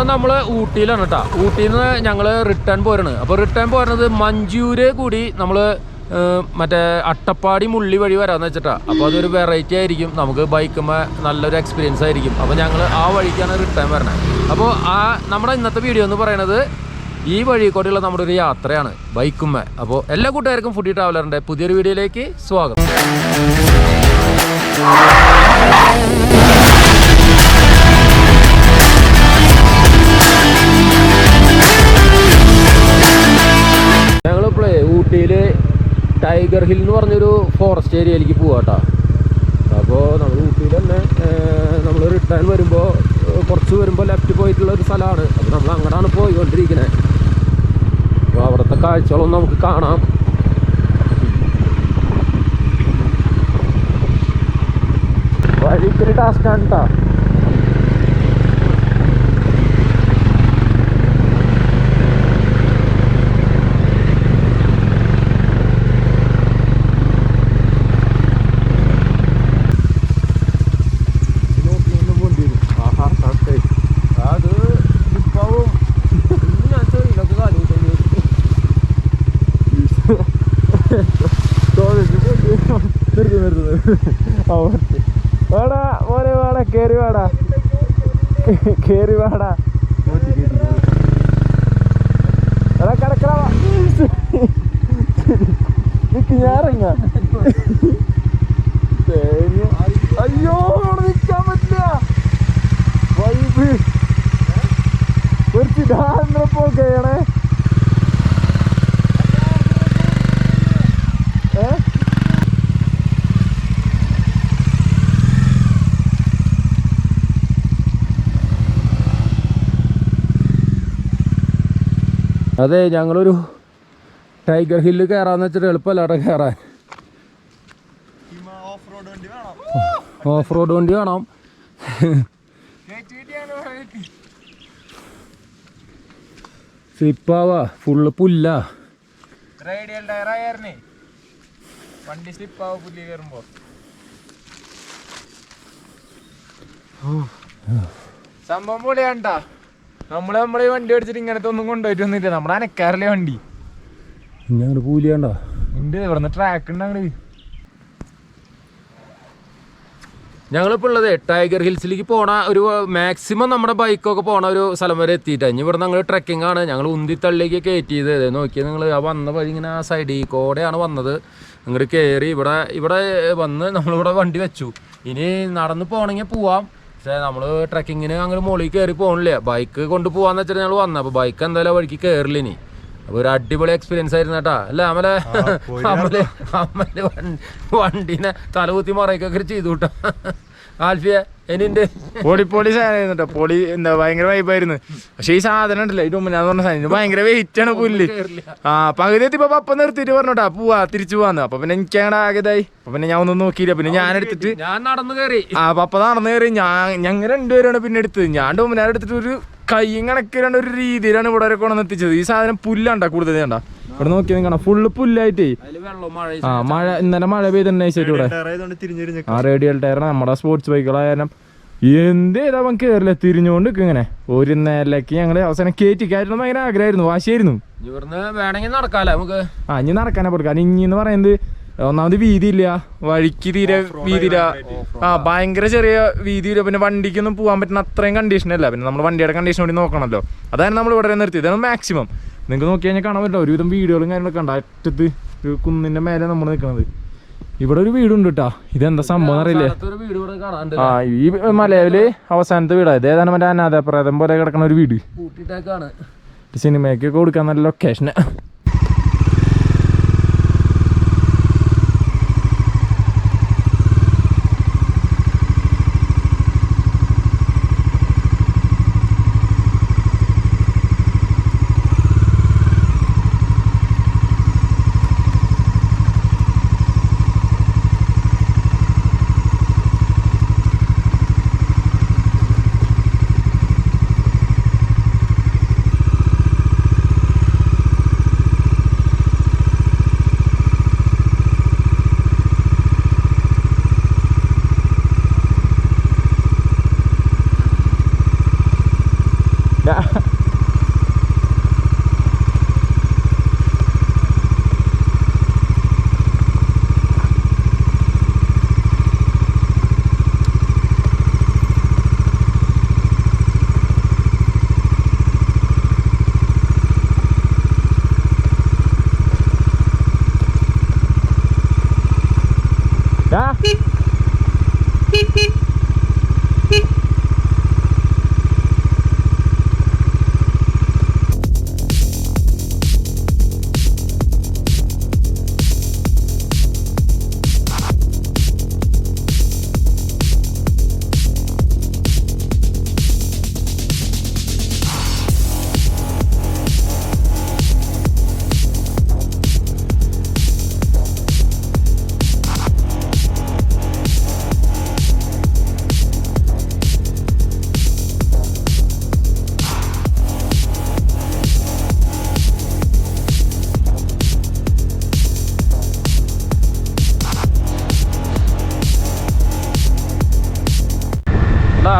നമ്മൾ ഊട്ടിയിലാണ് കേട്ടോ. ഊട്ടിയിൽ നിന്ന് ഞങ്ങൾ റിട്ടേൺ പോരാണ്. അപ്പോൾ റിട്ടേൺ പോരുന്നത് മഞ്ചൂര് കൂടി നമ്മൾ മറ്റേ അട്ടപ്പാടി മുള്ളി വഴി വരാമെന്ന് വെച്ചിട്ടാണ്. അപ്പോൾ അതൊരു വെറൈറ്റി ആയിരിക്കും, നമുക്ക് ബൈക്കുമ്പോൾ നല്ലൊരു എക്സ്പീരിയൻസ് ആയിരിക്കും. അപ്പോൾ ഞങ്ങൾ ആ വഴിക്കാണ് റിട്ടേൺ വരണത്. അപ്പോൾ നമ്മുടെ ഇന്നത്തെ വീഡിയോ എന്ന് പറയുന്നത് ഈ വഴി കൂടെയുള്ള നമ്മുടെ ഒരു യാത്രയാണ് ബൈക്കുമ്മ. അപ്പോൾ എല്ലാ കൂട്ടുകാർക്കും ഫുഡി ട്രാവലറിൻ്റെ പുതിയൊരു വീഡിയോയിലേക്ക് സ്വാഗതം. ഞങ്ങളിപ്പോഴേ ഊട്ടിയിൽ ടൈഗർ ഹിൽ എന്ന് പറഞ്ഞൊരു ഫോറസ്റ്റ് ഏരിയയിലേക്ക് പോവാം കേട്ടോ. അപ്പോൾ നമ്മൾ ഊട്ടിയിൽ തന്നെ നമ്മൾ റിട്ടേൺ വരുമ്പോൾ കുറച്ച് വരുമ്പോൾ ലെഫ്റ്റ് പോയിട്ടുള്ള ഒരു സ്ഥലമാണ്. അപ്പോൾ നമ്മൾ അങ്ങോട്ടാണ് പോയിക്കൊണ്ടിരിക്കുന്നത്. അപ്പോൾ അവിടുത്തെ കാഴ്ചകളൊന്നും നമുക്ക് കാണാം. വഴി ഇത്തിരി ടാസ്ക്കാണ് കേട്ടോ. വേടാ മോനെ വേടാ കേറി വേടാ കേറി വേടാ എടാ കിടക്കടാ ഞാറങ്ങ. അയ്യോ നിൽക്കാൻ പറ്റില്ല. വൈബ് കുറച്ച് പോകണേ. അതെ, ഞങ്ങളൊരു ടൈഗർ ഹില്ല് കയറാന്ന് വെച്ചിട്ട് എളുപ്പമല്ല അവിടെ കയറാൻ. ഓഫ് റോഡ് വണ്ടി വേണം. സ്ലിപ്പാവാ, ഫുള്ള് പുല്ല. സംഭവം പൊളിയാണ്ടാ. നമ്മളെ ഈ വണ്ടി ഓടിച്ചിട്ട് ഇങ്ങനത്തെ ഒന്നും കൊണ്ടുപോയിട്ടൊന്നുമില്ല. നമ്മുടെ അനക്കാറിലെ വണ്ടി ഞങ്ങൾ കൂലിയാണ്ടോ ഉണ്ട്. ഇവിടുന്ന് ട്രാക്ക് ഉണ്ട്. അങ്ങോട്ട് ഞങ്ങളിപ്പോൾ ഉള്ളത് ടൈഗർ ഹിൽസിലേക്ക് പോണ ഒരു മാക്സിമം നമ്മുടെ ബൈക്കൊക്കെ പോണ ഒരു സ്ഥലം വരെ എത്തിയിട്ടാണ്. ഇനി ഇവിടെ ഞങ്ങൾ ട്രെക്കിംഗ് ആണ്. ഞങ്ങൾ ഉന്തിത്തള്ളിലേക്ക് കയറ്റിയത്. നോക്കിയത് നിങ്ങൾ ആ വന്ന വഴി ഇങ്ങനെ ആ സൈഡിൽ കൂടെയാണ് വന്നത്. അങ്ങോട്ട് കയറി ഇവിടെ വന്ന് നമ്മളിവിടെ വണ്ടി വെച്ചു. ഇനി നടന്ന് പോകണമെങ്കിൽ പോവാം. പക്ഷേ നമ്മൾ ട്രക്കിങ്ങിന് അങ്ങനെ മുകളിൽ കയറി പോകണില്ല. ബൈക്ക് കൊണ്ട് പോകാന്ന് വെച്ചിട്ട് ഞങ്ങൾ വന്നത്. അപ്പോൾ ബൈക്ക് എന്തായാലും വഴിക്ക് കയറില്ല. ഇനി അപ്പോൾ ഒരു അടിപൊളി എക്സ്പീരിയൻസ് ആയിരുന്നു കേട്ടാ. അല്ല അമ്മലെ വണ്ടീനെ തലകുത്തി മറയ്ക്കൊക്കെ ചെയ്തു കേട്ടോ. ആൽഫിയ എനിന്റെ പൊളി സാധനം കേട്ടോ. പൊളി എന്താ ഭയങ്കര വൈബായിരുന്നു. പക്ഷെ ഈ സാധനം ഉണ്ടല്ലോ, ഈ ഞാൻ പറഞ്ഞ സാധനം ഭയങ്കര വെയിറ്റ് ആണ്. പുല്ല് പകുതി എത്തിയപ്പോ പപ്പ നിർത്തിയിട്ട് പറഞ്ഞോട്ടാ പോവാ തിരിച്ചു പോവാന്ന്. അപ്പൊ പിന്നെ എനിക്ക് അങ്ങനെ ആകെതായി. അപ്പൊ പിന്നെ ഞാൻ ഒന്നും നോക്കിയില്ല. പിന്നെ ഞാൻ നടന്നു കയറി. പപ്പ നടന്നു കയറി. ഞങ്ങൾ രണ്ടുപേരാണ് പിന്നെ എടുത്തത്. ഞാൻ ഡോമിനാർ എടുത്തിട്ട് ഒരു കയ്യും കണക്കിലാണ് ഒരു രീതിയിലാണ് ഇവിടെ വരെ കൊണ്ടുവന്ന് എത്തിച്ചത്. ഈ സാധനം പുല്ലാണ്ടാ കൂടുതൽ കണ്ടാ. ഇവിടെ നോക്കിയാൽ കാണാം ഫുള്ള് പുല്ലായിട്ടേ. മഴ ഇന്നലെ മഴ പെയ്തന്നെ ഇവിടെ. റേഡിയൽ ടയർ നമ്മുടെ സ്പോർട്സ് ബൈക്കുകളായാലും എന്ത് ചെയ്താ അവൻ കയറില്ല, തിരിഞ്ഞുകൊണ്ട് ഇങ്ങനെ ഒരു നേരലേക്ക് ഞങ്ങള് അവസാനം കയറ്റിക്കായിരുന്നു. ഭയങ്കര ആഗ്രഹമായിരുന്നു, വാശിയായിരുന്നു. വേണമെങ്കിൽ നടക്കാല്ലേ നമുക്ക്. ഇനി നടക്കാനേ പോലും. കാരണം ഇനിന്ന് പറയുന്നത് ഒന്നാമത് വീതിയില്ല, വഴിക്ക് തീരെ വീതിയില്ല. ഭയങ്കര ചെറിയ വീതിയില്ല. പിന്നെ വണ്ടിക്കൊന്നും പോകാൻ പറ്റുന്ന അത്രയും കണ്ടീഷനല്ല. പിന്നെ നമ്മൾ വണ്ടിയുടെ കണ്ടീഷൻ കൂടി നോക്കണമല്ലോ. അതാണ് നമ്മൾ ഇവിടെ നിർത്തിയത്. അതാണ് മാക്സിമം. നിങ്ങൾക്ക് നോക്കി കഴിഞ്ഞാൽ കാണാൻ പറ്റില്ല. ഒരുവിധം വീടുകളും കാര്യങ്ങളൊക്കെ ഉണ്ട്. അറ്റത്ത് ഒരു കുന്നിന്റെ മേലെ നമ്മൾ നിൽക്കുന്നത്. ഇവിടെ ഒരു വീടുണ്ട് കേട്ടാ. ഇതെന്താ സംഭവം അറിയില്ലേ? ഈ മലയില് അവസാനത്തെ വീടാണ്. ഇത് ഏതാണ് മറ്റേ അനാഥപ്രേതം പോലെ കിടക്കുന്ന ഒരു വീട്. സിനിമയ്ക്കൊക്കെ കൊടുക്കാൻ നല്ല ലൊക്കേഷന്.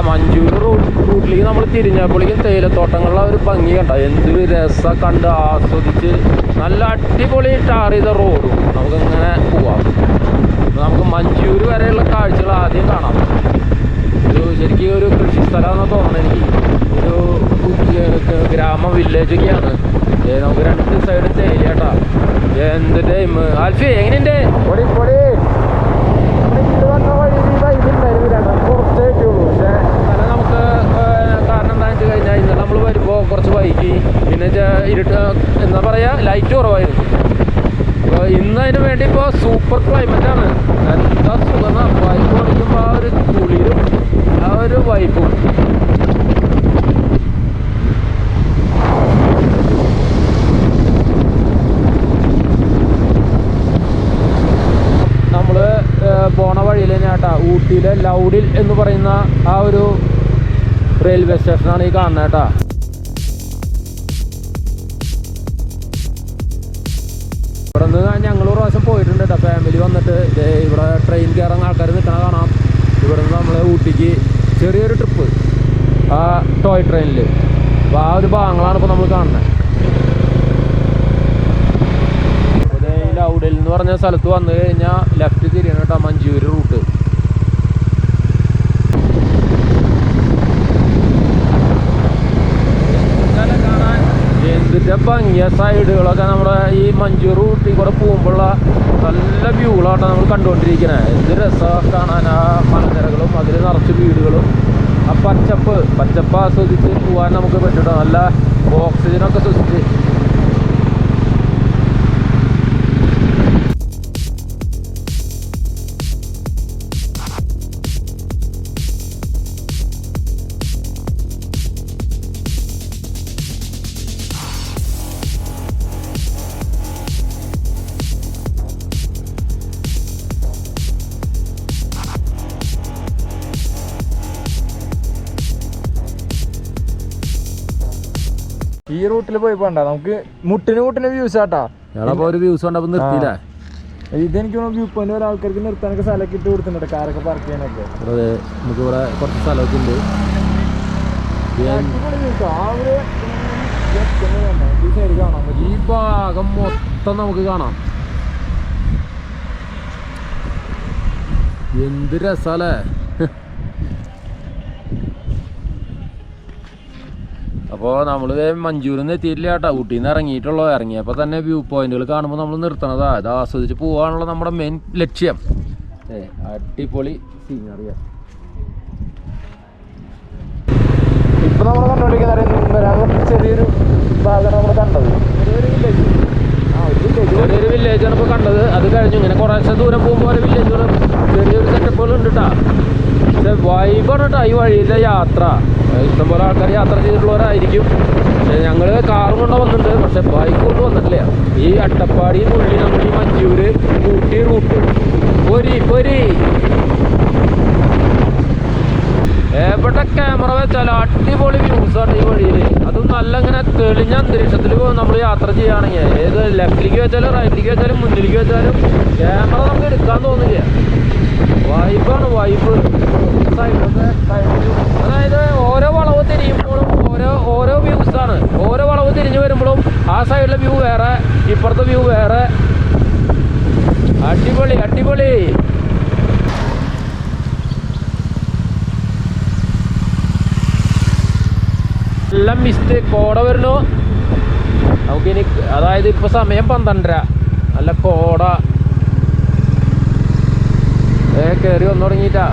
മഞ്ചൂർ റൂട്ടിലേക്ക് നമ്മൾ തിരിഞ്ഞപ്പോഴേക്കും തേയിലത്തോട്ടങ്ങളുടെ ഒരു ഭംഗി കണ്ട എന്തൊരു രസം കണ്ട് ആസ്വദിച്ച് നല്ല അടിപൊളി ടാർ ചെയ്ത റോഡും നമുക്കിങ്ങനെ പോവാം. നമുക്ക് മഞ്ചൂർ വരെയുള്ള കാഴ്ചകൾ ആദ്യം കാണാം. ശരിക്കും ഒരു കൃഷി സ്ഥലമാണെന്ന് തോന്നുന്നത് എനിക്ക്. ഒരു ഗ്രാമ വില്ലേജൊക്കെയാണ്. നമുക്ക് 2 സൈഡ് തേയിലേട്ടാ. എന്ത് ടൈം ആൽഫി എങ്ങനെയുണ്ട്? പൊടി പൊടി വന്ന വഴി കുറച്ചേ പറ്റുള്ളൂ. പക്ഷേ നല്ല നമുക്ക് കാരണം എന്താണെന്ന് വെച്ച് കഴിഞ്ഞാൽ ഇന്നലെ നമ്മൾ വരുമ്പോൾ കുറച്ച് വൈകി, പിന്നെ ഇരുട്ട് എന്താ പറയുക ലൈറ്റ് കുറവായിരുന്നു. അപ്പോൾ ഇന്ന് അതിന് വേണ്ടി ഇപ്പോൾ സൂപ്പർ ക്ലൈമറ്റാണ്. എന്താ സുഖം ബൈക്ക് ഓടിക്കുമ്പോൾ ആ ഒരു കുളിരും ആ ഒരു വൈബും. നമ്മൾ പോണ വഴിയിൽ തന്നെയാട്ടാ ഊട്ടിയിലെ ലൗഡിൽ എന്ന് പറയുന്ന ആ ഒരു റെയിൽവേ സ്റ്റേഷനാണ് ഈ കാണുന്നത് കേട്ടാ. ഇവിടെ നിന്ന് ഞങ്ങൾ ഒരു പ്രാവശ്യം പോയിട്ടുണ്ട് കേട്ടോ, ഫാമിലി വന്നിട്ട്. ഇവിടെ ട്രെയിൻ കയറുന്ന ആൾക്കാർ നിൽക്കണ കാണാം. ഇവിടെ നിന്ന് നമ്മൾ ഊട്ടിക്ക് ചെറിയൊരു ട്രിപ്പ് ആ ടോയ് ട്രെയിനിൽ. അപ്പോൾ ആ ഒരു ഭാഗങ്ങളാണ് ഇപ്പോൾ നമ്മൾ കാണുന്നത്. ലൗഡിൽ എന്ന് പറഞ്ഞ സ്ഥലത്ത് വന്നു കഴിഞ്ഞാൽ ലെഫ്റ്റ് തിരിയണം കേട്ടോ, മഞ്ചൂർ റൂട്ട്. കാണാൻ എന്തിൻ്റെ ഭംഗിയ സൈഡുകളൊക്കെ നമ്മുടെ ഈ മഞ്ചൂർ റൂട്ടിൽ കൂടെ പോകുമ്പോഴുള്ള നല്ല വ്യൂകളാട്ടോ നമ്മൾ കണ്ടുകൊണ്ടിരിക്കുന്നത്. എന്ത് രസമാണ് കാണാൻ. ആ മലനിരകളും അതിൽ നിറച്ച് വീടുകളും ആ പച്ചപ്പ് ആസ്വദിച്ച് പോകാൻ നമുക്ക് പറ്റും. നല്ല ഓക്സിജനൊക്കെ ശ്വസിച്ച്. ഈ റൂട്ടിൽ പോയി പോണ്ട, നമുക്ക് മുട്ടിന് വ്യൂസ് ആട്ടാ. ഞങ്ങളപ്പോ ഒരു വ്യൂസ് കണ്ടപ്പോ നിർത്തിയില്ല. ഇതെനിക്ക് വ്യൂ പോയിന്റ് വരെ ആൾക്കാർക്ക് നിർത്താനൊക്കെ സ്ഥലമൊക്കെ ഇട്ട് കൊടുത്തിട്ടുണ്ട്, കാറൊക്കെ പാർക്ക് ചെയ്യാനൊക്കെ. അതെ, നമുക്ക് ഇവിടെ കുറച്ച് സ്ഥലമൊക്കെ ഉണ്ട്. ഈ ഭാഗം മൊത്തം നമുക്ക് കാണാം. എന്ത് രസാലേ. അപ്പോൾ നമ്മൾ മഞ്ചൂരിൽ നിന്ന് എത്തിയിട്ടില്ല കേട്ടോ, ഊട്ടിയിൽ നിന്ന് ഇറങ്ങിയിട്ടുള്ളൂ. ഇറങ്ങിയപ്പോൾ തന്നെ വ്യൂ പോയിന്റുകൾ കാണുമ്പോൾ നമ്മൾ നിർത്തണതാ. അത് ആസ്വദിച്ച് പോകാനുള്ള നമ്മുടെ മെയിൻ ലക്ഷ്യം. അടിപൊളി സീനറിയാണ്. ഇപ്പൊ നമ്മൾ കണ്ടുപിടിക്കുന്ന ചെറിയൊരു ഭാഗമാണ് നമ്മൾ കണ്ടത്. ചെറിയൊരു വില്ലേജാണ് ഇപ്പോൾ കണ്ടത്. അത് കഴിഞ്ഞു ഇങ്ങനെ കുറേശ്ശെ ദൂരം പോകുമ്പോൾ ഓരോ വില്ലേജുകളും ചെറിയൊരു സെറ്റപ്പുകൾ ഉണ്ട് കേട്ടോ. പക്ഷെ വൈബാണ് കേട്ടോ ഈ വഴിയിലെ യാത്ര. ഇഷ്ടംപോലെ ആൾക്കാർ യാത്ര ചെയ്തിട്ടുള്ളവരായിരിക്കും. ഞങ്ങൾ കാറും കൊണ്ട് വന്നിട്ടുണ്ട്, പക്ഷെ ബൈക്ക് കൊണ്ട് വന്നിട്ടില്ല. ഈ അട്ടപ്പാടി മുള്ളി നമ്മൾ ഈ മഞ്ചൂര് ഊട്ടി റൂട്ട് പൊരി എവിടെ ക്യാമറ വെച്ചാലും അടിപൊളി വ്യൂസാണ് ഈ വഴിയിൽ. അതും നല്ല ഇങ്ങനെ തെളിഞ്ഞ അന്തരീക്ഷത്തിൽ നമ്മൾ യാത്ര ചെയ്യുകയാണെങ്കിൽ ഏത് ലെഫ്റ്റിലേക്ക് വെച്ചാലും റൈറ്റിലേക്ക് വെച്ചാലും മുന്നിലേക്ക് വെച്ചാലും ക്യാമറ നമുക്ക് എടുക്കാൻ തോന്നില്ല. വൈബാണ് വൈബ്. സൈഡൊക്കെ അതായത് ഓരോ വളവ് തിരിയുമ്പോഴും ഓരോ വ്യൂസാണ്. ഓരോ വളവ് തിരിഞ്ഞു വരുമ്പോഴും ആ സൈഡിലെ വ്യൂ വേറെ, ഇപ്പുറത്തെ വ്യൂ വേറെ. അടിപൊളി അടിപൊളി. എല്ലാം മിസ്റ്റ് കോട വരുന്നു നമുക്കിനി. അതായത് ഇപ്പൊ സമയം 12:30. നല്ല കോട കയറി വന്നു തുടങ്ങിയിട്ടാ.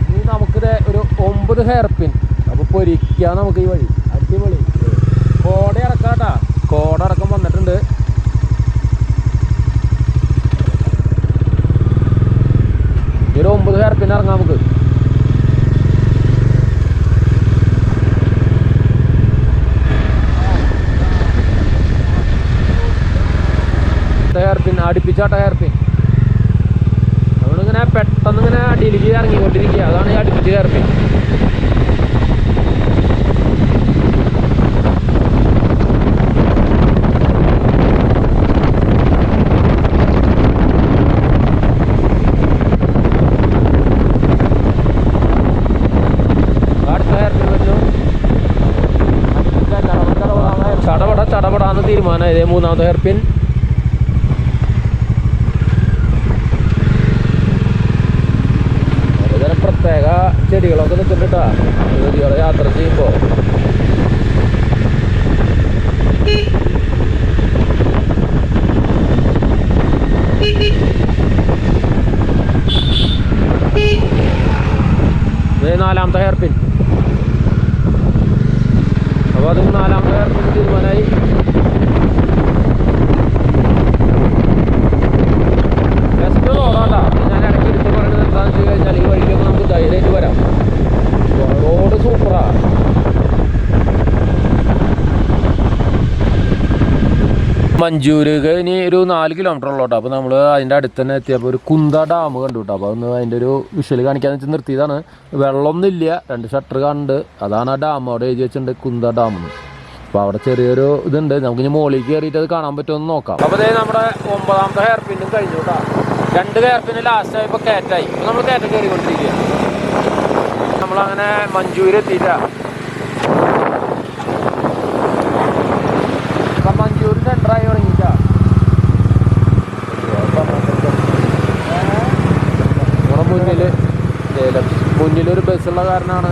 ഇനി നമുക്കിത് ഒരു 9 ഹെയർ പിൻ അപ്പൊ പൊരിക്കാം നമുക്ക് ഈ വഴി. അടിപൊളി. കോട ഇറക്കാട്ടാ, കോട ഇറക്കം വന്നിട്ടുണ്ട്. ഒരു 9 ഹെയർ പിൻ ഇറങ്ങാം നമുക്ക്. ഹെയർ പിൻ അടുപ്പിച്ചാട്ട ഹെയർ പിൻ. നമ്മളിങ്ങനെ പെട്ടെന്ന് ഇങ്ങനെ അടിയിലേക്ക് ഇറങ്ങിക്കൊണ്ടിരിക്കുക. അതാണ് ഈ അടുപ്പിച്ച് ഹെയർ പിൻ. ചടപടാന്ന് തീരുമാനമായി. ഇതേ 3ാമത്തെ ഹെയർ പിൻ. ഒരുതരം പ്രത്യേക ചെടികളൊക്കെ നിൽക്കുന്നുണ്ടാ യാത്ര ചെയ്യുമ്പോ. ഇതേ 4ാമത്തെ ഹെയർ പിൻ. അപ്പോൾ അത് 4ാമത്തെ ഹെയർ പിൻ തീരുമാനമായി. ബെസ്റ്റ് റോഡാട്ടാ. ഞാൻ ഇടയ്ക്ക് ഇരുത്തി പറയുന്നത് എന്താണെന്ന് വെച്ച് കഴിഞ്ഞാൽ ഈ വഴിക്കൊക്കെ നമുക്ക് ധൈര്യമായിട്ട് വരാം. റോഡ് സൂപ്പറാ. മഞ്ചൂര് ഇനി ഒരു 4 കിലോമീറ്റർ ഉള്ളോട്ടോ. അപ്പോൾ നമ്മൾ അതിൻ്റെ അടുത്ത് തന്നെ എത്തിയപ്പോൾ ഒരു കുന്ത ഡാം കണ്ടു കേട്ടോ. അപ്പോൾ അതൊന്ന് അതിൻ്റെ ഒരു വിഷ്വൽ കാണിക്കാന്ന് വെച്ച് നിർത്തിയതാണ്. വെള്ളമൊന്നുമില്ല, 2 ഷട്ടർ കാണുന്നുണ്ട്. അതാണ് ആ ഡാം. അവിടെ എഴുതി വെച്ചിട്ടുണ്ട് കുന്ത ഡാം. അപ്പോൾ അവിടെ ചെറിയൊരു ഇതുണ്ട്. നമുക്കിനി മുകളിൽ കയറിയിട്ട് അത് കാണാൻ പറ്റുമെന്ന് നോക്കാം. അപ്പോൾ അതേ നമ്മുടെ 9ാമത്തെ ഹെയർ പിന്നും കഴിഞ്ഞു കേട്ടോ. 2 ഹെയർ പിന്ന് ലാസ്റ്റ് ആയപ്പോൾ കയറ്റായി. ഇപ്പോൾ നമ്മൾ കയറ്റം കയറിക്കൊണ്ടിരിക്കുക. നമ്മളങ്ങനെ മഞ്ചൂര് എത്തിയിട്ടാ. അപ്പം മഞ്ചൂര് സെൻറ്ററായി തുടങ്ങിയിട്ടാ. നമ്മുടെ മുന്നിലൊരു ബസ്സുള്ള കാരണമാണ്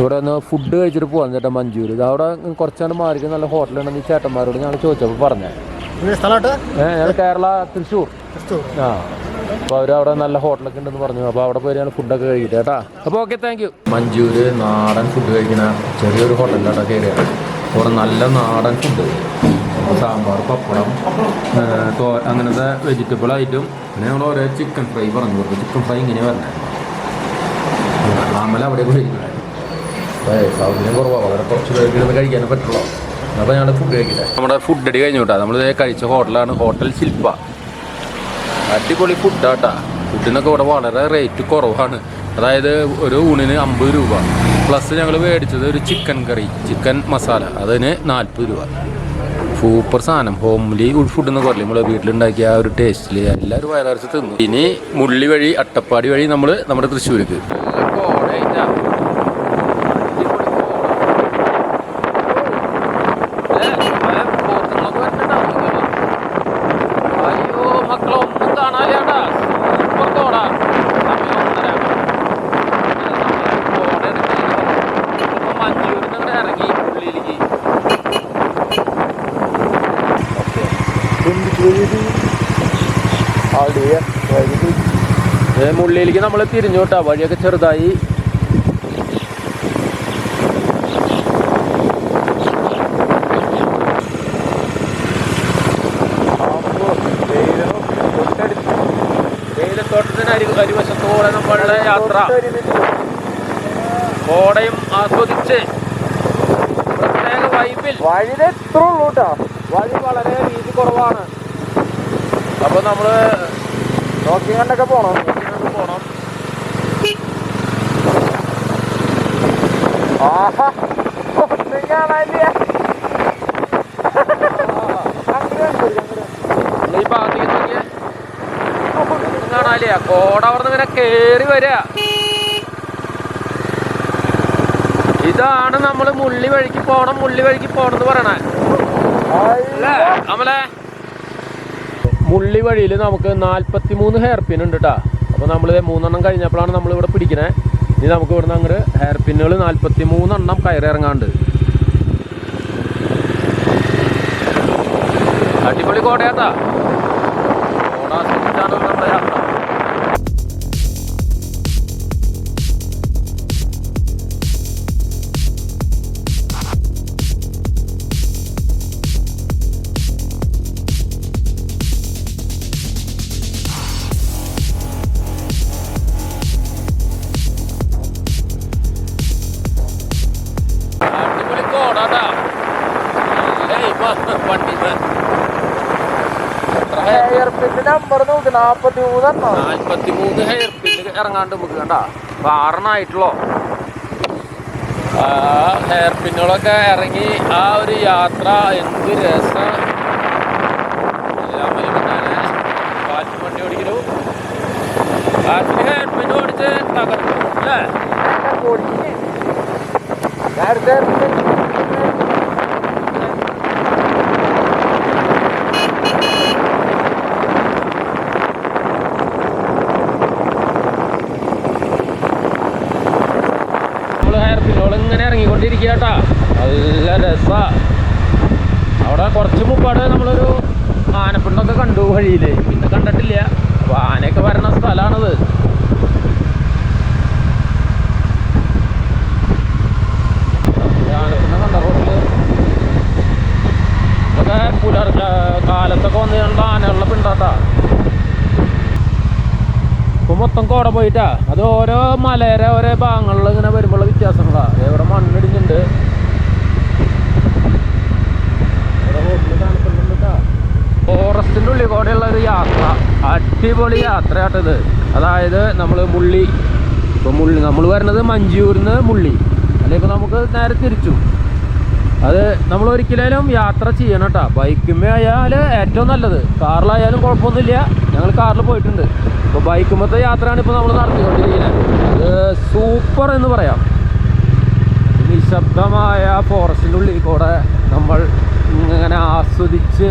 ഇവിടെ ഒന്ന് ഫുഡ് കഴിച്ചിട്ട് പോകാൻ ചേട്ടാ മഞ്ചൂര്. ഇത് അവിടെ കുറച്ചാണ്ട് മാറിക്ക് നല്ല ഹോട്ടലുണ്ടെന്ന് ഈ ചേട്ടന്മാരോട് ഞങ്ങൾ ചോദിച്ചപ്പോൾ പറഞ്ഞത്. ഞങ്ങൾ കേരള തൃശ്ശൂർ. ആ, അപ്പോൾ അവരവിടെ നല്ല ഹോട്ടലൊക്കെ ഉണ്ടെന്ന് പറഞ്ഞു. അപ്പോൾ അവിടെ പോയി ഞങ്ങൾ ഫുഡൊക്കെ കഴിക്കട്ടെ കേട്ടാ. അപ്പോൾ ഓക്കെ, താങ്ക് യു. മഞ്ചൂര് നാടൻ ഫുഡ് കഴിക്കുന്ന ചെറിയൊരു ഹോട്ടലിലോട്ടാ കയറിയാണ്. അവിടെ നല്ല നാടൻ ഫുഡ്, സാമ്പാർ, പപ്പടം, അങ്ങനത്തെ വെജിറ്റബിൾ ഐറ്റം. പിന്നെ ഞങ്ങൾ ഓരോ ചിക്കൻ ഫ്രൈ പറഞ്ഞു കൊടുത്തു. ചിക്കൻ ഫ്രൈ ഇങ്ങനെ പറഞ്ഞത് അമ്മല അവിടെ കഴിക്കുന്നത്. സൗകര്യം കുറവാണ്, വളരെ കുറച്ച് പേർക്ക് കഴിക്കാനും പറ്റുള്ളൂ. അപ്പോൾ ഞങ്ങൾ ഫുഡ് കഴിക്കില്ല. നമ്മുടെ ഫുഡ് അടി കഴിഞ്ഞു കേട്ടോ. നമ്മൾ കഴിച്ച ഹോട്ടലാണ് ഹോട്ടൽ ശില്പ. അടിപൊളി ഫുഡാട്ടാ. ഫുഡിനൊക്കെ ഇവിടെ വളരെ റേറ്റ് കുറവാണ്. അതായത് ഒരു ഊണിന് 50 രൂപ പ്ലസ് ഞങ്ങൾ മേടിച്ചത് ഒരു ചിക്കൻ കറി, ചിക്കൻ മസാല, അതിന് 40 രൂപ. സൂപ്പർ സാധനം. ഹോംലി ഫുഡ് എന്ന് പറയില്ല, നമ്മൾ വീട്ടിലുണ്ടാക്കിയ ആ ഒരു ടേസ്റ്റിൽ എല്ലാവരും വയററിച്ച് തിന്നു. ഇനി മുള്ളി വഴി അട്ടപ്പാടി വഴി നമ്മൾ നമ്മുടെ തൃശ്ശൂർക്ക്. മുള്ളിയിലേക്ക് നമ്മൾ തിരിഞ്ഞു കേട്ടോ. വഴിയൊക്കെ ചെറുതായി. വെയിലത്തോട്ടത്തിന് അരിവശത്തോടെ നമ്മളുടെ യാത്ര. കോടയും ആസ്വദിച്ച് പ്രത്യേക വൈബിൽ. വഴി എത്ര ഉള്ളൂ കേട്ടോ. വഴി വളരെ വീതി കുറവാണ്. അപ്പോൾ നമ്മൾ നോക്കി കണ്ടൊക്കെ പോകണം. ആഹാ, ഈ ഭാഗത്തേക്ക് നോക്കിയേ, കാണാനില്ല. കോട അവിടെ നിന്ന് ഇങ്ങനെ കേറി വരിക. ഇതാണ് നമ്മള് മുള്ളി വഴിക്ക് പോണം എന്ന് പറയണേ അല്ലേ നമ്മളെ. മുള്ളി വഴിയിൽ നമുക്ക് 43 ഹെയർ പിൻ ഉണ്ട് കേട്ടോ. അപ്പോൾ നമ്മൾ 3 കഴിഞ്ഞപ്പോഴാണ് നമ്മൾ ഇവിടെ പിടിക്കണേ. ഇനി നമുക്ക് ഇവിടുന്ന് അങ്ങോട്ട് ഹെയർ പിന്നുകൾ 43 കയറി ഇറങ്ങാണ്ട്. അടിപൊളി കോടയാട്ടാ. കോട ആസ്വദിച്ചാണ് നമ്മുടെ യാത്ര. നമ്പർ നോക്ക് 43 ഹെയർ പിന്ന് ഇറങ്ങാണ്ട് നമുക്ക് കണ്ടാ. 6 ഹെയർ പിന്നുകളൊക്കെ ഇറങ്ങി ആ ഒരു യാത്ര എന്ത് രസം. വണ്ടി ഓടിക്കലു ഹെയർ പിന്ന് ഓടിച്ച് തകർക്കും അല്ലേ. ഇങ്ങനെ ഇറങ്ങിക്കൊണ്ടിരിക്കട്ടാ. നല്ല രസാ. അവിടെ കുറച്ച് മുമ്പാട് നമ്മളൊരു ആനപ്പിണ്ടൊക്കെ കണ്ടു വഴിയില്. പിന്നെ കണ്ടിട്ടില്ല. അപ്പൊ ആനയൊക്കെ വരണ സ്ഥലമാണത്. ആനപ്പിണ്ടം കണ്ട റോഡില് ഇതൊക്കെ കാലത്തൊക്കെ വന്ന് കണ്ട ആനകളുടെ പിണ്ടാട്ടാ. ഇപ്പൊ മൊത്തം കോട പോയിട്ടാ. അത് ഓരോ മലയുടെ ഓരോ ഭാഗങ്ങളിൽ ഇങ്ങനെ വരുമ്പോഴുള്ള വ്യത്യാസങ്ങളാ. ഇവിടെ മണ്ണിടിഞ്ഞിട്ടുണ്ട്. ഫോറസ്റ്റിൻ്റെ ഉള്ളിൽ കൂടെയുള്ള ഒരു യാത്ര, അടിപൊളി യാത്രയാട്ടത്. അതായത് നമ്മൾ മുള്ളി, ഇപ്പോൾ നമ്മൾ വരുന്നത് മഞ്ചൂരിന്ന് മുള്ളി, അല്ലെങ്കിൽ ഇപ്പോൾ നമുക്ക് നേരെ തിരിച്ചു. അത് നമ്മൾ ഒരിക്കലും യാത്ര ചെയ്യണം കേട്ടോ. ബൈക്കുമ്മേ ആയാൽ ഏറ്റവും നല്ലത്. കാറിലായാലും കുഴപ്പമൊന്നുമില്ല. ഞങ്ങൾ കാറിൽ പോയിട്ടുണ്ട്. ഇപ്പോൾ ബൈക്കുമ്പത്തെ യാത്രയാണ് ഇപ്പോൾ നമ്മൾ നടത്തിക്കൊണ്ടിരിക്കുന്നത്. അത് സൂപ്പർ എന്ന് പറയാം. നിശബ്ദമായ ഫോറസ്റ്റിൻ്റെ ഉള്ളിൽ കൂടെ നമ്മൾ ഇങ്ങനെ ആസ്വദിച്ച്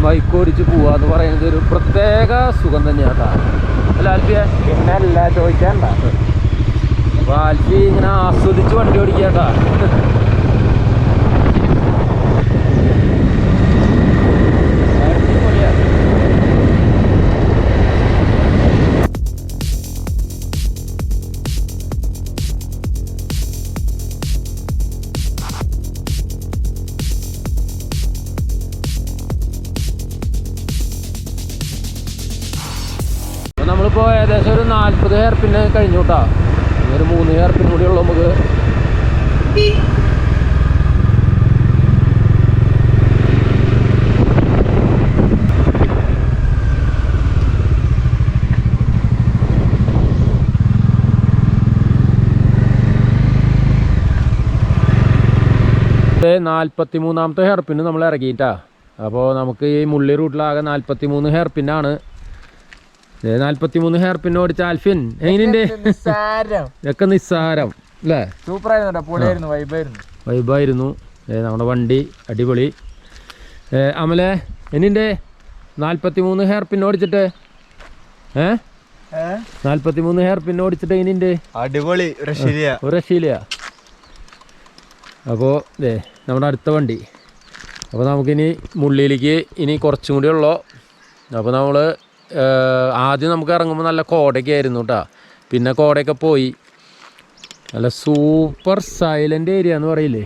ബൈക്ക് ഓടിച്ച് പോവുക എന്ന് പറയുന്നത് ഒരു പ്രത്യേക സുഖം തന്നെയാണ് കേട്ടോ. അല്ല ആൽഫിയെ? പിന്നെ അല്ല ചോദിക്കണ്ട. അപ്പോൾ ആൽഫി ഇങ്ങനെ ആസ്വദിച്ച് വണ്ടി ഓടിക്കുക കേട്ടോ. നമ്മളിപ്പോൾ ഏകദേശം ഒരു 40 ഹെയർ പിന്ന് കഴിഞ്ഞു കേട്ടോ. ഒരു 3 ഹെയർ പിൻ കൂടി ഉള്ളൂ നമുക്ക്. 43ാമത്തെ ഹെയർ പിന്ന് നമ്മൾ ഇറങ്ങിയിട്ടാ. അപ്പോൾ നമുക്ക് ഈ മുള്ളി റൂട്ടിലാകെ 43 ഹെയർ പിന്നാണ്. 43 ഹെയർ പിന്ന് ഓടിച്ച ആൽഫിൻ എങ്ങനെയുണ്ട്? ഇതൊക്കെ നിസ്സാരം അല്ലേ? സൂപ്പറായിരുന്നു. വൈബായിരുന്നു. നമ്മുടെ വണ്ടി അടിപൊളി. അമലെ എന്നുണ്ട് 43 ഹെയർ പിന്ന് ഓടിച്ചിട്ട്? 43 ഹെയർ പിന്ന് ഓടിച്ചിട്ട് എങ്ങനെയുണ്ട്? അടിപൊളി. ഒരു രക്ഷയില്ല. അപ്പോൾ നമ്മുടെ അടുത്ത വണ്ടി. അപ്പോൾ നമുക്കിനി മുള്ളിയിലേക്ക് ഇനി കുറച്ചും കൂടി ഉള്ളൂ. അപ്പോൾ നമ്മൾ ആദ്യം നമുക്ക് ഇറങ്ങുമ്പോൾ നല്ല കോടയൊക്കെ ആയിരുന്നു കേട്ടോ. പിന്നെ കോടയൊക്കെ പോയി. നല്ല സൂപ്പർ സൈലൻ്റ് ഏരിയ എന്ന് പറയില്ലേ,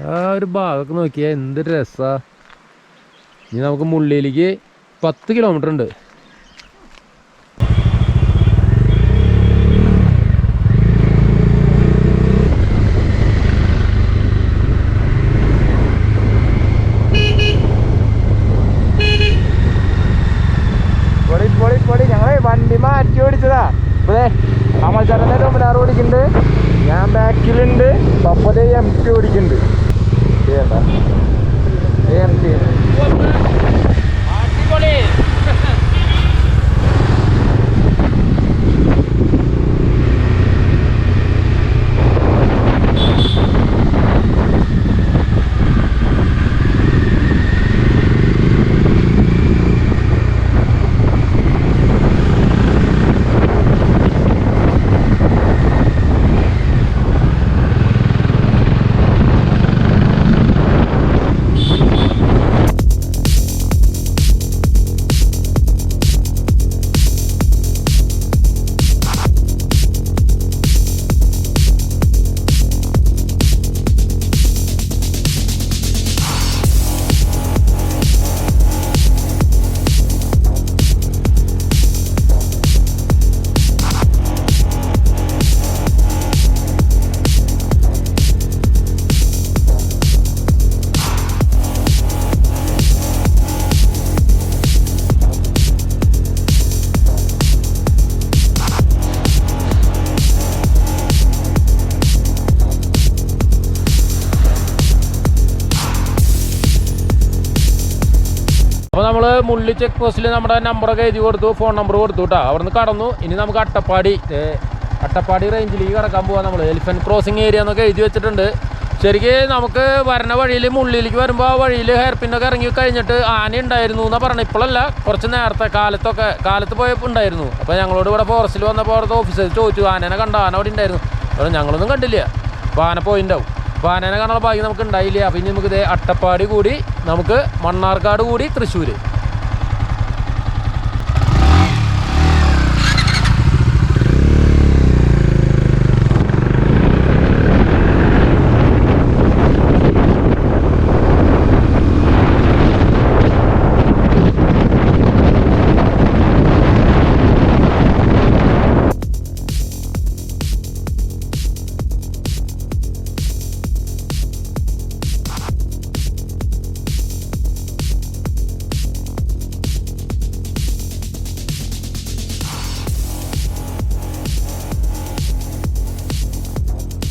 ആ ഒരു ഭാഗമൊക്കെ നോക്കിയാൽ എന്ത് രസമാണ്. ഇനി നമുക്ക് മുള്ളിയിലേക്ക് 10 കിലോമീറ്റർ ഉണ്ട്. വണ്ടി മാറ്റി ഓടിച്ചതാ. അതെ അമൽചാരൻ്റെ ഡൊമിനാർ ഓടിക്കുന്നുണ്ട്, ഞാൻ ബാക്കിലുണ്ട്, പപ്പതേ MT ഓടിക്കുന്നുണ്ട്. നമ്മൾ മുള്ളി ചെക്ക് പോസ്റ്റിൽ നമ്മുടെ നമ്പറൊക്കെ എഴുതി കൊടുത്തു, ഫോൺ നമ്പർ കൊടുത്തു കേട്ടോ. അവിടെ നിന്ന് കടന്നു. ഇനി നമുക്ക് അട്ടപ്പാടി റേഞ്ചിലേക്ക് കടക്കാൻ പോകാം. നമ്മൾ എലിഫൻറ്റ് ക്രോസിങ് ഏരിയ എന്നൊക്കെ എഴുതി വെച്ചിട്ടുണ്ട്. ശരിക്കും നമുക്ക് വരണ വഴിയിൽ മുള്ളിയിലേക്ക് വരുമ്പോൾ ആ വഴിയിൽ ഹെയർ പിന്നൊക്കെ ഇറങ്ങി കഴിഞ്ഞിട്ട് ആന ഉണ്ടായിരുന്നു എന്നാണ് പറഞ്ഞത്. ഇപ്പോഴല്ല, കുറച്ച് നേരത്തെ കാലത്ത് പോയപ്പോൾ ഉണ്ടായിരുന്നു. അപ്പോൾ ഞങ്ങളോട് ഇവിടെ ഫോറസ്റ്റിൽ വന്നപ്പോൾ അവിടുത്തെ ഓഫീസർ ചോദിച്ചു, ആനേനെ കണ്ട? ആന അവിടെ ഉണ്ടായിരുന്നു. അപ്പോൾ ഞങ്ങളൊന്നും കണ്ടില്ല. അപ്പോൾ ആന പോയിണ്ടാവും. അപ്പോൾ ആനേനെ കാണാനുള്ള ഭാഗ്യം നമുക്ക് ഉണ്ടായില്ല. അപ്പോൾ ഇനി നമുക്ക് അട്ടപ്പാടി കൂടി നമുക്ക് മണ്ണാർക്കാട് കൂടി തൃശ്ശൂർ.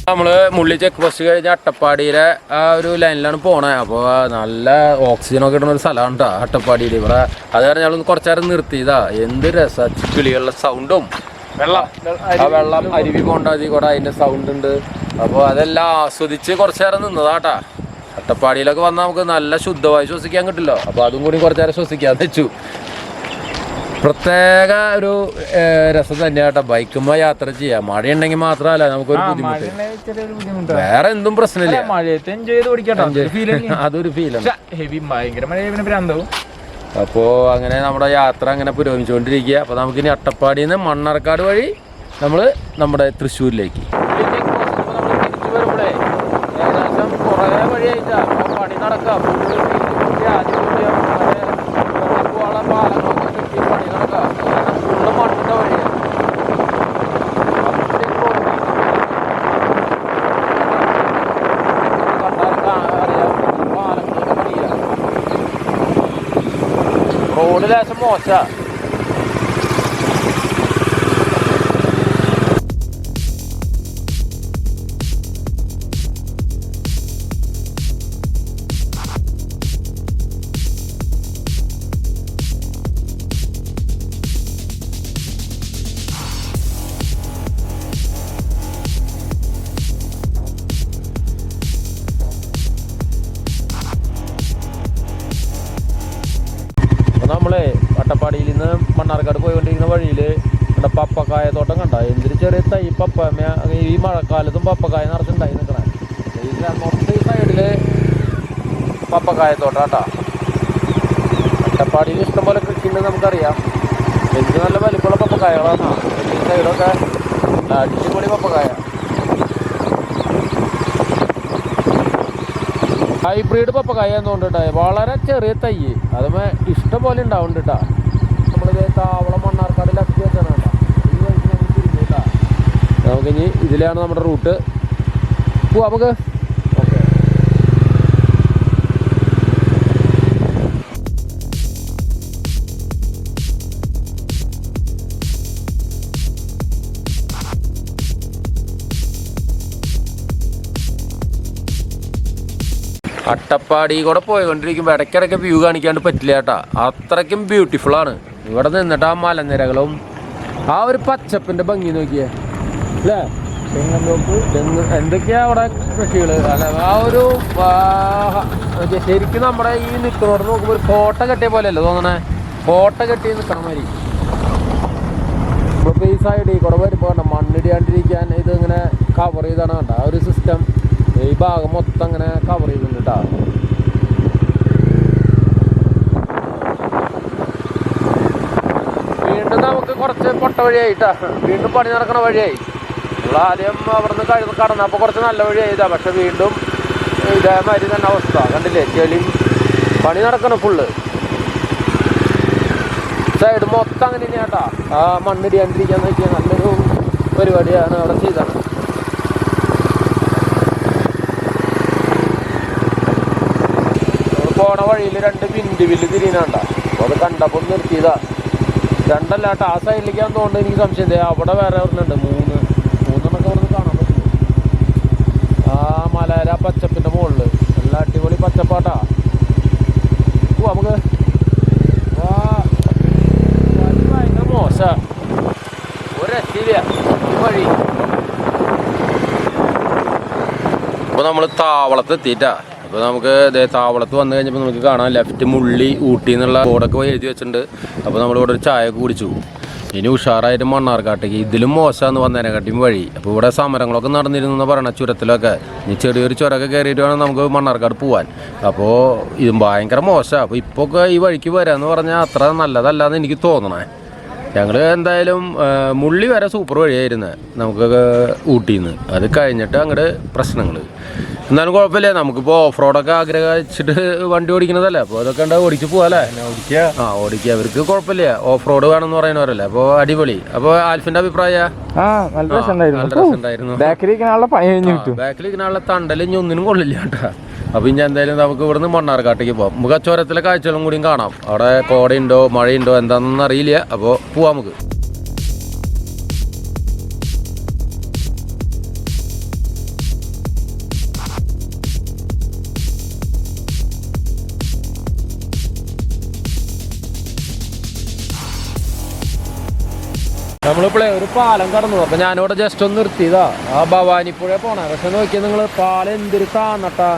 നമ്മൾ മുള്ളി ചെക്ക് പോസ്റ്റ് കഴിഞ്ഞ് അട്ടപ്പാടിയിലെ ആ ഒരു ലൈനിലാണ് പോണത്. അപ്പോൾ നല്ല ഓക്സിജനൊക്കെ കിട്ടുന്ന ഒരു സ്ഥലമാണ് കേട്ടോ അട്ടപ്പാടിയിൽ. ഇവിടെ അത് കാരണം ഞങ്ങളൊന്ന് കുറച്ച് നേരം നിർത്തിയതാ. എന്ത് രസം, കിളികളുടെ സൗണ്ടും വെള്ളം അരുവി പോണ്ടാതി കൂടെ അതിൻ്റെ സൗണ്ട് ഉണ്ട്. അപ്പോൾ അതെല്ലാം ആസ്വദിച്ച് കുറച്ച് നേരം നിന്നതാട്ടാ. അട്ടപ്പാടിയിലൊക്കെ വന്നാൽ നമുക്ക് നല്ല ശുദ്ധമായി ശ്വസിക്കാൻ കിട്ടില്ല. അപ്പോൾ അതും കൂടി കുറച്ച് നേരം ശ്വസിക്കാന്ന് വെച്ചു. പ്രത്യേക ഒരു രസം തന്നെയാട്ടോ ബൈക്കുമ്പോൾ യാത്ര ചെയ്യാം. മഴയുണ്ടെങ്കിൽ മാത്രമല്ല നമുക്കൊരു ബുദ്ധിമുട്ട്, വേറെ എന്തും പ്രശ്നമില്ല. മഴയത്ത് എൻജോയ് ചെയ്ത് ഓടിക്കാം, അതൊരു ഫീലാണ്. ഹെവി ഭയങ്കര മഴ ഭ്രാന്താവും. അപ്പോൾ അങ്ങനെ നമ്മുടെ യാത്ര അങ്ങനെ പുരോഗമിച്ചുകൊണ്ടിരിക്കുക. അപ്പോൾ നമുക്കിനി അട്ടപ്പാടിയിൽ നിന്ന് മണ്ണാർക്കാട് വഴി നമ്മൾ നമ്മുടെ തൃശ്ശൂരിലേക്ക് വരുമ്പോഴേ ഏകദേശം കുറേ വഴിയായിട്ടാ പണി നടക്കാം. പാലങ്ങളൊക്കെ കെട്ടി പണി നടക്കാം. ഫുള്ള് മണ്ണിൻ്റെ വഴിയാണ്. റോഡ് ലേശം മോശാ. നമ്മളെ അട്ടപ്പാടിയിൽ നിന്ന് മണ്ണാർക്കാട് പോയിക്കൊണ്ടിരിക്കുന്ന വഴിയിൽ ഇവിടെ പപ്പക്കായ തോട്ടം കണ്ട. എന്തൊരു ചെറിയ തൈ പപ്പമ. ഈ മഴക്കാലത്തും പപ്പക്കായ നിറച്ചുണ്ടായി നിൽക്കണേ. ഈ നോർത്ത് സൈഡിൽ പപ്പക്കായ തോട്ടം കേട്ടോ. അട്ടപ്പാടിയിൽ ഇഷ്ടംപോലെ കൃഷിയുണ്ട് നമുക്കറിയാം. എനിക്ക് നല്ല വലിപ്പമുള്ള പപ്പക്കായകളാണ്. ഈ സൈഡൊക്കെ അടിപൊളി പപ്പക്കായ. ഹൈബ്രിഡ് പപ്പക്കായ എന്നുകൊണ്ടിട്ടാ. വളരെ ചെറിയ തൈ അതുമേ ഇഷ്ടം പോലെ ഉണ്ടാവുന്നുണ്ട് കേട്ടാ. നമ്മളിത് താവളം മണ്ണാർക്കാടിൽ അക്കി വെച്ചാണ് കേട്ടോ. ഈ വഴിക്ക് നമുക്ക് തിരിഞ്ഞിട്ടാ. നമുക്കിനി ഇതിലാണ് നമ്മുടെ റൂട്ട്. പോവാം നമുക്ക്. ഓക്കെ, അട്ടപ്പാടി കൂടെ പോയിക്കൊണ്ടിരിക്കുമ്പോൾ ഇടയ്ക്കിടയ്ക്ക് വ്യൂ കാണിക്കാണ്ട് പറ്റില്ല കേട്ടോ. അത്രയ്ക്കും ബ്യൂട്ടിഫുള്ളാണ്. ഇവിടെ നിന്നിട്ട് ആ മലനിരകളും ആ ഒരു പച്ചപ്പിൻ്റെ ഭംഗി നോക്കിയേ അല്ലേ. എന്തൊക്കെയാ അവിടെ കൃഷികൾ അല്ല. ആ ഒരു ശരിക്കും നമ്മുടെ ഈ നിൽക്കുന്നോട് നോക്കുമ്പോൾ ഒരു കോട്ട കെട്ടിയ പോലെയല്ലേ തോന്നണേ. കോട്ട കെട്ടി നിൽക്കണ മാതിരി. നമ്മളിപ്പോൾ ഈ സൈഡിൽ കൂടെ വരുമ്പോൾ മണ്ണിടിയാണ്ടിരിക്കാൻ ഇത് ഇങ്ങനെ കവർ ചെയ്താണ് കണ്ട. ആ ഒരു സിസ്റ്റം ഈ ഭാഗം മൊത്തം അങ്ങനെ കവർ ചെയ്തിട്ടുണ്ട് കേട്ടോ. വീണ്ടും നമുക്ക് കുറച്ച് പൊട്ട വഴിയായിട്ടാ. വീണ്ടും പണി നടക്കണ വഴിയായി. നമ്മൾ ആദ്യം അവിടെ നിന്ന് കടന്നപ്പോൾ കുറച്ച് നല്ല വഴിയായിട്ടാ. പക്ഷെ വീണ്ടും ഇതേമാതിരി തന്നെ അവസ്ഥ കണ്ടില്ലേ. ചെളി പണി നടക്കണം ഫുള്ള്. സൈഡ് മൊത്തം അങ്ങനെ തന്നെയാട്ടാ. ആ മണ്ണിടിയാണ്ടിരിക്കാന്ന് വെച്ചാൽ നല്ലൊരു പരിപാടിയാണ് അവിടെ ചെയ്തത്. പോണ വഴിയിൽ 2 വിൻഡ് തിരിയുന്നുണ്ട. അപ്പോൾ അത് കണ്ടപ്പോൾ നിർത്തിയതാ. 2 അല്ലാട്ടോ. ആ സൈഡിലേക്കാന്ന് തോന്നുന്നത്. എനിക്ക് സംശയം അവിടെ വേറെ ഒരെണ്ണുണ്ട്. 3 അവിടെ നിന്ന് കാണാൻ പറ്റും. ആ മലര പച്ചപ്പിൻ്റെ മുകളിൽ നല്ല അടിപൊളി പച്ചപ്പാട്ടാ. നമുക്ക് നമ്മൾ താവളത്ത് എത്തിയിട്ടാ. അപ്പോൾ നമുക്ക് താവളത്ത് വന്നു കഴിഞ്ഞപ്പോൾ നമുക്ക് കാണാം ലെഫ്റ്റ് മുള്ളി ഊട്ടി എന്നുള്ള ബോർഡൊക്കെ എഴുതി വെച്ചിട്ടുണ്ട്. അപ്പോൾ നമ്മളിവിടെ ഒരു ചായ ഒക്കെ കുടിച്ചു. ഇനി ഉഷാറായിട്ട് മണ്ണാർക്കാട്ടേക്ക് ഇതിലും മോശമെന്ന് വന്നതിനെക്കാട്ടിയും വഴി. അപ്പോൾ ഇവിടെ സമരങ്ങളൊക്കെ നടന്നിരുന്നു എന്ന് പറയണ ചുരത്തിലൊക്കെ. ഇനി ചെറിയൊരു ചുരമൊക്കെ കയറിയിട്ട് വേണം നമുക്ക് മണ്ണാർക്കാട് പോകാൻ. അപ്പോൾ ഇതും ഭയങ്കര മോശമാണ്. അപ്പോൾ ഇപ്പോൾ ഒക്കെ ഈ വഴിക്ക് വരാമെന്ന് പറഞ്ഞാൽ അത്ര നല്ലതല്ലാന്ന് എനിക്ക് തോന്നണേ. ഞങ്ങൾ എന്തായാലും മുള്ളി വരെ സൂപ്പർ വഴിയായിരുന്നു നമുക്ക് ഊട്ടിയിൽ നിന്ന്. അത് കഴിഞ്ഞിട്ട് അങ്ങോട്ട് പ്രശ്നങ്ങൾ. എന്നാലും കുഴപ്പമില്ല, നമുക്കിപ്പോൾ ഓഫ് റോഡൊക്കെ ആഗ്രഹിച്ചിട്ട് വണ്ടി ഓടിക്കുന്നതല്ലേ. അപ്പോൾ അതൊക്കെ ഉണ്ട്, ഓടിച്ച് പോകാല്ലേ. ഓടിക്കുക അവർക്ക് കുഴപ്പമില്ല. ഓഫ് റോഡ് വേണമെന്ന് പറയുന്നവരല്ലേ. അപ്പോൾ അടിപൊളി. അപ്പോൾ ആൽഫിന്റെ അഭിപ്രായം നല്ല രസമുണ്ടായിരുന്നു. ബാക്കിലിരിക്കാനുള്ള തണ്ടൽ ഇനി ഒന്നിനും കൊള്ളില്ല കേട്ടോ. അപ്പോൾ ഇനി എന്തായാലും നമുക്ക് ഇവിടുന്ന് മണ്ണാർക്കാട്ടേക്ക് പോകാം. നമുക്ക് ആ ചുരത്തിലെ കാഴ്ചകളും കൂടിയും കാണാം. അവിടെ കോടയുണ്ടോ മഴയുണ്ടോ എന്താണെന്നൊന്നും അറിയില്ല. അപ്പോൾ പോവാം നമുക്ക്. നമ്മളിപ്പോഴേ ഒരു പാലം കടന്നു. അപ്പം ഞാനിവിടെ ജസ്റ്റ് ഒന്ന് നിർത്തിയതാ. ആ ഭവാനിപ്പുഴ പോണേ. പക്ഷെ നോക്കിയാൽ നിങ്ങൾ പാലം എന്തൊരു താന്നട്ടാ.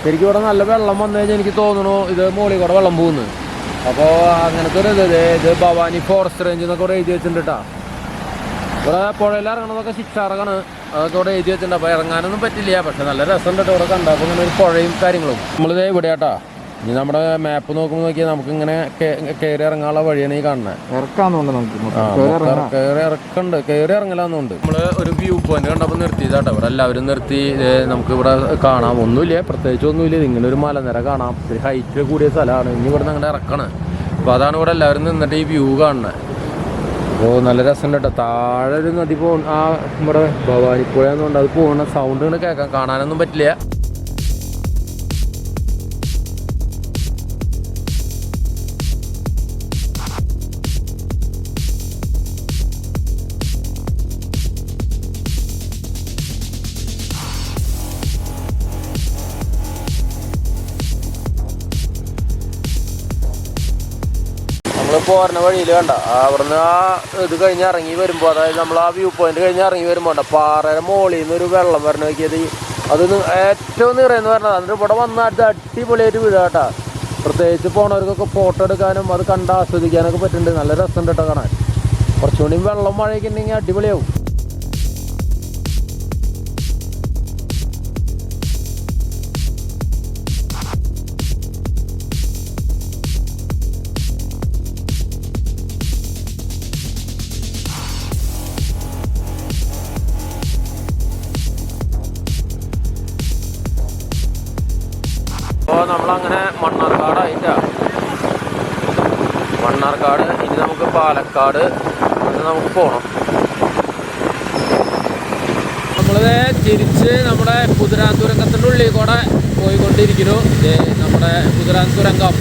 ശരിക്കും ഇവിടെ നല്ല വെള്ളം വന്നു കഴിഞ്ഞാൽ എനിക്ക് തോന്നുന്നു ഇത് മുകളിൽ കൂടെ വെള്ളം പോകുന്നു. അപ്പോൾ അങ്ങനത്തെ ഒരു ഇത് ഭവാനി ഫോറസ്റ്റ് റേഞ്ച് എന്നൊക്കെ ഇവിടെ എഴുതി വെച്ചിട്ടുണ്ട് കേട്ടോ. ഇവിടെ പുഴയിൽ ഇറങ്ങണതൊക്കെ ശിക്ഷാർക്കാണ്. അതൊക്കെ ഇവിടെ എഴുതി വെച്ചിട്ടുണ്ട്. അപ്പോൾ ഇറങ്ങാനൊന്നും പറ്റില്ല. പക്ഷെ നല്ല രസമുണ്ട് കേട്ടോ ഇവിടെ കണ്ട. അപ്പോൾ ഇങ്ങനെ ഒരു പുഴയും കാര്യങ്ങളും. നമ്മളിതേ ഇവിടെ കേട്ടോ. ഇനി നമ്മുടെ മാപ്പ് നോക്കുമ്പോൾ നോക്കിയാൽ നമുക്ക് ഇങ്ങനെ കയറി ഇറങ്ങാനുള്ള വഴിയാണ് ഈ കാണുന്നത്. കയറി ഇറങ്ങലാന്നുണ്ട്. നമ്മൾ ഒരു വ്യൂ പോയിന്റ് കണ്ടപ്പോൾ നിർത്തിയതാട്ടോ. ഇവിടെ എല്ലാവരും നിർത്തി. നമുക്ക് ഇവിടെ കാണാം. ഒന്നുമില്ല, പ്രത്യേകിച്ച് ഒന്നുമില്ല. ഇങ്ങനെ ഒരു മലനിര കാണാം. ഒരു ഹൈറ്റ് കൂടിയ സ്ഥലമാണ്. ഇനി ഇവിടെ നിന്ന് ഇറക്കണം. അപ്പോൾ അതാണ് ഇവിടെ എല്ലാവരും നിന്നിട്ട് ഈ വ്യൂ കാണുന്നത്. അപ്പോൾ നല്ല രസമുണ്ട് കേട്ടോ. താഴെ ഒരു നദി ആ നമ്മുടെ ഭവാനിപ്പുഴ എന്നുണ്ട്. അത് പോകുന്ന സൗണ്ട് ഇങ്ങനെ കേൾക്കാം. കാണാനൊന്നും പറ്റില്ല. പോരുന്ന വഴിയിൽ വേണ്ട അവിടുന്ന് ആ ഇത് കഴിഞ്ഞ് ഇറങ്ങി വരുമ്പോൾ, അതായത് നമ്മൾ ആ വ്യൂ പോയിന്റ് കഴിഞ്ഞ് ഇറങ്ങി വരുമ്പോൾ പാറയുടെ മുകളിൽ നിന്ന് ഒരു വെള്ളം വരണ നോക്കിയത്. അത് ഏറ്റവും നിറയെന്ന് പറഞ്ഞത് അതിൻ്റെ ഇവിടെ വന്നാൽ അടിപൊളിയായിട്ട് വീഴുക കേട്ടോ. പ്രത്യേകിച്ച് പോണവർക്കൊക്കെ ഫോട്ടോ എടുക്കാനും അത് കണ്ട് ആസ്വദിക്കാനൊക്കെ പറ്റുന്നുണ്ട്. നല്ല രസമുണ്ട് കേട്ടോ കാണാൻ. കുറച്ചുകൂടി വെള്ളം മഴയൊക്കെ ഉണ്ടെങ്കിൽ അടിപൊളിയാവും. അപ്പോൾ നമ്മളങ്ങനെ മണ്ണാർക്കാടായിട്ടാണ്. മണ്ണാർക്കാട് ഇനി നമുക്ക് പാലക്കാട് നമുക്ക് പോകണം. നമ്മളിത് തിരിച്ച് നമ്മുടെ കുതിരാൻ തുരങ്കത്തിൻ്റെ ഉള്ളിൽ കൂടെ പോയിക്കൊണ്ടിരിക്കുന്നു. നമ്മുടെ കുതിരാൻ തുരങ്കം.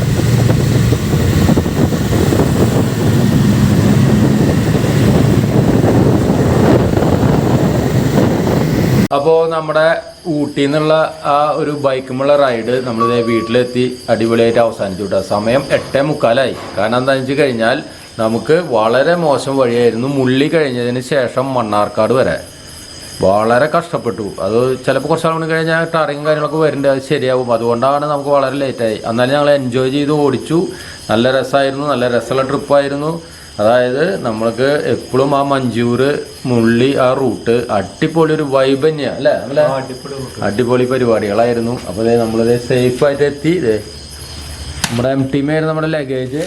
അപ്പോൾ നമ്മുടെ ഊട്ടിയിൽ നിന്നുള്ള ആ ഒരു ബൈക്കുമുള്ള റൈഡ് നമ്മളിതേ വീട്ടിലെത്തി അടിപൊളിയായിട്ട് അവസാനിച്ചു വിട്ടു. സമയം 8:45. കാരണം എന്താണെന്ന് വെച്ച് കഴിഞ്ഞാൽ നമുക്ക് വളരെ മോശം വഴിയായിരുന്നു. മുള്ളി കഴിഞ്ഞതിന് ശേഷം മണ്ണാർക്കാട് വരെ വളരെ കഷ്ടപ്പെട്ടു. അത് ചിലപ്പോൾ കുറച്ച് മണി കഴിഞ്ഞാൽ ടാറിങ്ങും കാര്യങ്ങളൊക്കെ വരുന്നുണ്ട്. അത് ശരിയാവും. അതുകൊണ്ടാണ് നമുക്ക് വളരെ ലേറ്റായി. എന്നാലും ഞങ്ങൾ എൻജോയ് ചെയ്ത് ഓടിച്ചു. നല്ല രസമായിരുന്നു. നല്ല രസമുള്ള ട്രിപ്പായിരുന്നു. അതായത് നമ്മൾക്ക് എപ്പോഴും ആ മഞ്ചൂർ മുള്ളി ആ റൂട്ട് അടിപൊളി ഒരു വൈബ് തന്നെയാണ് അല്ലേ? അല്ലേ, അടിപൊളി പരിപാടികളായിരുന്നു. അപ്പോൾ നമ്മളിത് സേഫായിട്ട് എത്തി. നമ്മുടെ എംടിമായിരുന്നു നമ്മുടെ ലഗേജ്.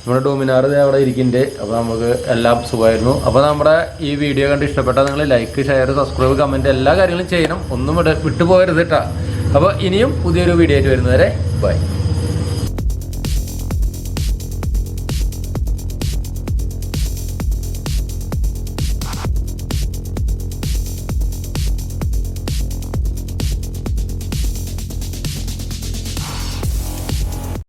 നമ്മുടെ ഡോമിനാർ അവിടെ ഇരിക്കുന്നുണ്ട്. അപ്പോൾ നമുക്ക് എല്ലാം സുഖമായിരുന്നു. അപ്പോൾ നമ്മുടെ ഈ വീഡിയോ കണ്ട് ഇഷ്ടപ്പെട്ടാൽ നിങ്ങൾ ലൈക്ക്, ഷെയർ, സബ്സ്ക്രൈബ്, കമൻറ്റ് എല്ലാ കാര്യങ്ങളും ചെയ്യണം. ഒന്നും വിട്ടുപോകരുത് കേട്ടോ. അപ്പോൾ ഇനിയും പുതിയൊരു വീഡിയോ ആയിട്ട് വരുന്നവരെ ബൈ.